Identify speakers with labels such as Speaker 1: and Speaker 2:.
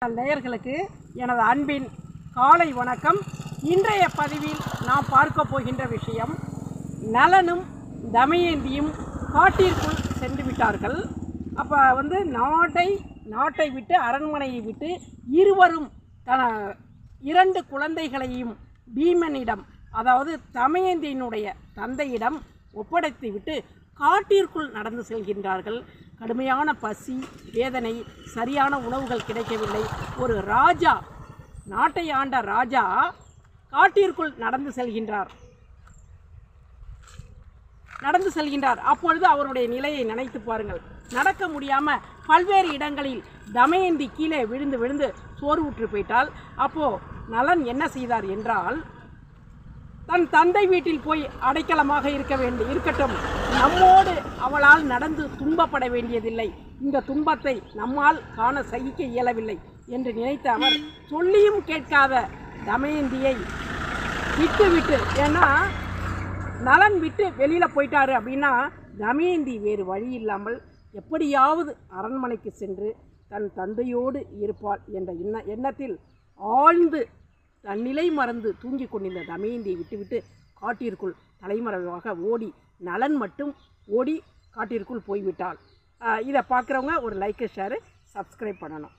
Speaker 1: நேயர்களுக்கு எனது அன்பின் காலை வணக்கம். இன்றைய பதிவில் நாம் பார்க்க போகின்ற விஷயம், நலனும் தமயந்தியும் காட்டிற்குள் சென்று விட்டார்கள். அப்போ நாட்டை விட்டு அரண்மனையை விட்டு இருவரும் இரண்டு குழந்தைகளையும் பீமனிடம், அதாவது தமயந்தியினுடைய தந்தையிடம் ஒப்படைத்து விட்டு காட்டிற்குள் நடந்து செல்கின்றார்கள். கடுமையான பசி, வேதனை, சரியான உணவுகள் கிடைக்கவில்லை. ஒரு ராஜா, நாட்டை ஆண்ட ராஜா காட்டிற்குள் நடந்து செல்கின்றார். அப்பொழுது அவருடைய நிலையை நினைத்து பாருங்கள். நடக்க முடியாமல் பல்வேறு இடங்களில் தமயந்தி கீழே விழுந்து சோர்வுற்று போயிட்டால், அப்போது நலன் என்ன செய்தார் என்றால், தன் தந்தை வீட்டில் போய் அடைக்கலமாக இருக்கட்டும், நம்மோடு அவளால் நடந்து துன்பப்பட வேண்டியதில்லை, இந்த துன்பத்தை நம்மால் காண சகிக்க இயலவில்லை என்று நினைத்த அவர் சொல்லியும் கேட்காத தமயந்தியை விட்டு ஏன்னா நலன் விட்டு வெளியில் போயிட்டாரு அப்படின்னா தமயந்தி வேறு வழி இல்லாமல் எப்படியாவது அரண்மனைக்கு சென்று தன் தந்தையோடு இருப்பாள் என்ற எண்ணத்தில் ஆழ்ந்து தன்னிலை மறந்து தூங்கி கொண்டிருந்த தமயந்தியை விட்டுவிட்டு காட்டிற்குள் தலைமறைவாக ஓடி, நலன் மட்டும் ஓடி காட்டிற்குள் போய்விட்டாள். இதை பார்க்குறவங்க ஒரு லைக்கு, ஷேரு, சப்ஸ்கிரைப் பண்ணணும்.